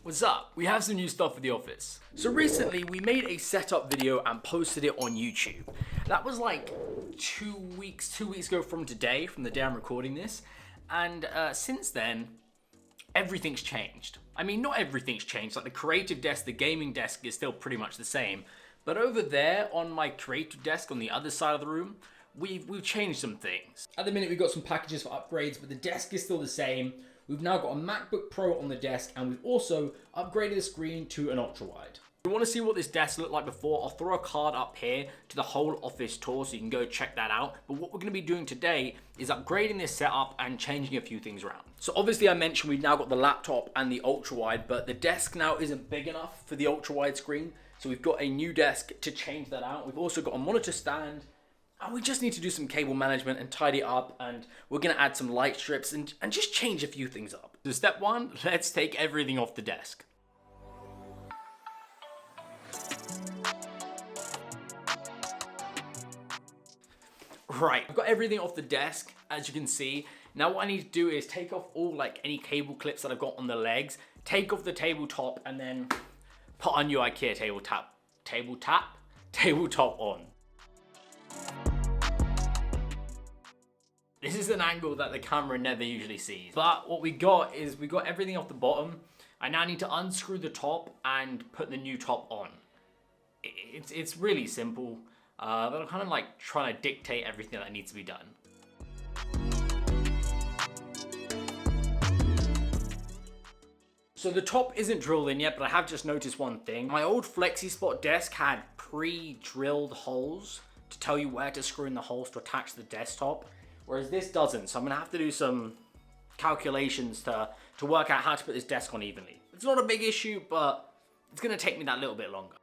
What's up? We have some new stuff for the office. So recently we made a setup video and posted it on YouTube. That was like 2 weeks ago from today, from the day I'm recording this. And since then, everything's changed. I mean, not everything's changed. Like the creative desk, the gaming desk is still pretty much the same. But over there on my creative desk on the other side of the room, we've changed some things. At the minute we've got some packages for upgrades, but the desk is still the same. We've now got a MacBook Pro on the desk, and we've also upgraded the screen to an ultra-wide. If you want to see what this desk looked like before, I'll throw a card up here to the whole office tour so you can go check that out. But what we're going to be doing today is upgrading this setup and changing a few things around. So obviously I mentioned we've now got the laptop and the ultra-wide, but the desk now isn't big enough for the ultra-wide screen. So we've got a new desk to change that out. We've also got a monitor stand. And we just need to do some cable management and tidy it up, and we're gonna add some light strips and just change a few things up. So step one, let's take everything off the desk. Right, I've got everything off the desk, as you can see. Now what I need to do is take off all any cable clips that I've got on the legs, take off the tabletop, and then put a new IKEA tabletop on. This is an angle that the camera never usually sees. But what we got is we got everything off the bottom. I now need to unscrew the top and put the new top on. It's really simple, but I'm kind of like trying to dictate everything that needs to be done. So the top isn't drilled in yet, but I have just noticed one thing. My old FlexiSpot desk had pre-drilled holes to tell you where to screw in the holes to attach the desktop. Whereas this doesn't, so I'm gonna have to do some calculations to work out how to put this desk on evenly. It's not a big issue, but it's gonna take me that little bit longer.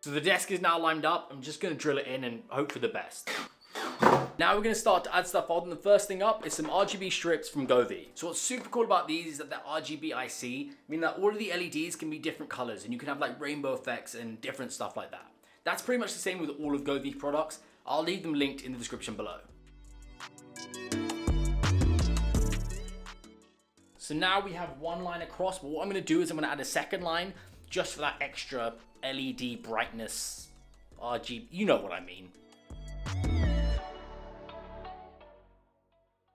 So the desk is now lined up. I'm just gonna drill it in and hope for the best. Now we're gonna start to add stuff on. The first thing up is some RGB strips from Govee. So what's super cool about these is that they're RGB IC, meaning that all of the LEDs can be different colors and you can have like rainbow effects and different stuff like that. That's pretty much the same with all of Govee products. I'll leave them linked in the description below. So now we have one line across, but what I'm gonna do is I'm gonna add a second line just for that extra LED brightness, RGB, you know what I mean.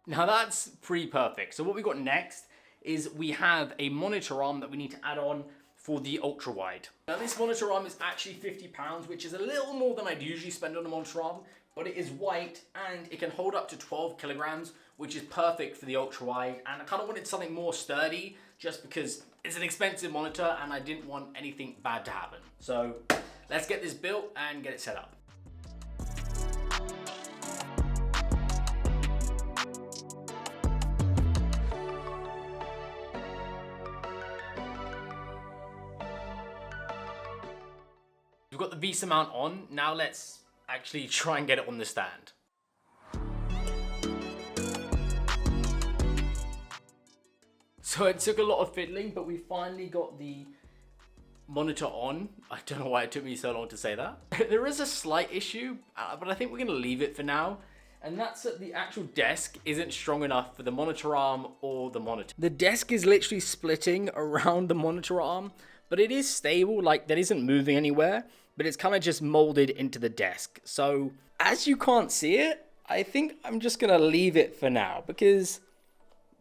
Now that's pretty perfect. So what we got next is we have a monitor arm that we need to add on for the ultra wide. Now this monitor arm is actually £50, which is a little more than I'd usually spend on a monitor arm, but it is white and it can hold up to 12 kilograms, which is perfect for the ultra wide. And I kind of wanted something more sturdy just because it's an expensive monitor and I didn't want anything bad to happen. So let's get this built and get it set up. We've got the VESA mount on. Now let's actually try and get it on the stand. So it took a lot of fiddling, but we finally got the monitor on. I don't know why it took me so long to say that. There is a slight issue, but I think we're gonna leave it for now. And that's that the actual desk isn't strong enough for the monitor arm or the monitor. The desk is literally splitting around the monitor arm, but it is stable, like that isn't moving anywhere, but it's kind of just molded into the desk. So as you can't see it, I think I'm just gonna leave it for now because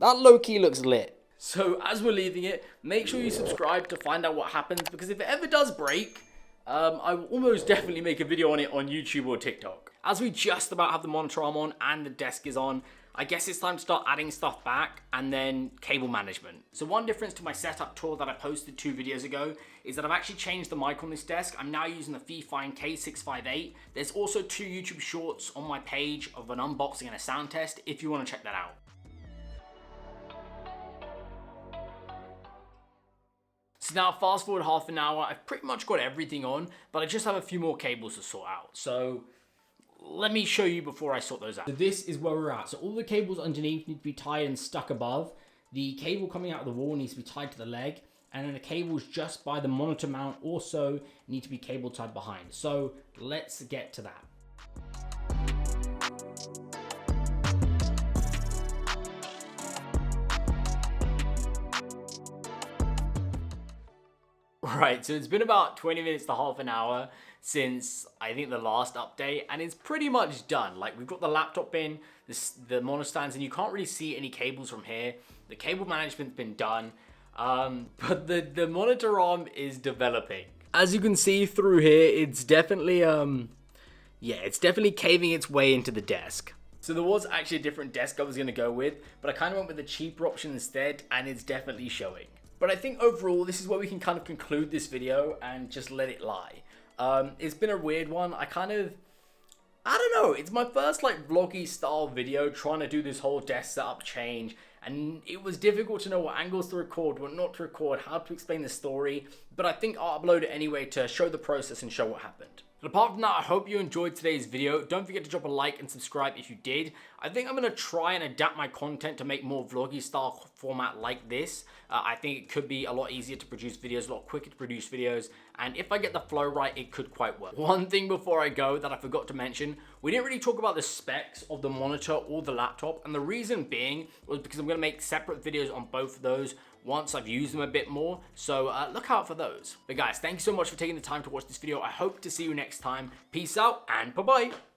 that low-key looks lit. So as we're leaving it, make sure you subscribe to find out what happens, because if it ever does break, I will almost definitely make a video on it on YouTube or TikTok. As we just about have the monitor arm on and the desk is on, I guess it's time to start adding stuff back and then cable management. So one difference to my setup tour that I posted 2 videos ago is that I've actually changed the mic on this desk. I'm now using the Fifine K658. There's also 2 YouTube shorts on my page of an unboxing and a sound test if you want to check that out. So now fast forward half an hour, I've pretty much got everything on, but I just have a few more cables to sort out. So let me show you before I sort those out. So this is where we're at. So all the cables underneath need to be tied and stuck above. The cable coming out of the wall needs to be tied to the leg. And then the cables just by the monitor mount also need to be cable tied behind. So let's get to that. Right, so it's been about 20 minutes to half an hour since I think the last update, and it's pretty much done. Like, we've got the laptop in, the monitor stands, and you can't really see any cables from here. The cable management's been done, but the monitor arm is developing. As you can see through here, it's definitely, yeah, it's definitely caving its way into the desk. So there was actually a different desk I was going to go with, but I kind of went with the cheaper option instead, and it's definitely showing. But I think overall, this is where we can kind of conclude this video and just let it lie. It's been a weird one. I don't know. It's my first like vloggy style video trying to do this whole desk setup change. And it was difficult to know what angles to record, what not to record, how to explain the story. But I think I'll upload it anyway to show the process and show what happened. But apart from that, I hope you enjoyed today's video. Don't forget to drop a like and subscribe if you did. I think I'm going to try and adapt my content to make more vloggy style format like this. I think it could be a lot easier to produce videos, a lot quicker to produce videos. And if I get the flow right, it could quite work. One thing before I go that I forgot to mention, we didn't really talk about the specs of the monitor or the laptop. And the reason being was because I'm going to make separate videos on both of those once I've used them a bit more, so look out for those. But guys, thank you so much for taking the time to watch this video. I hope to see you next time. Peace out and bye-bye.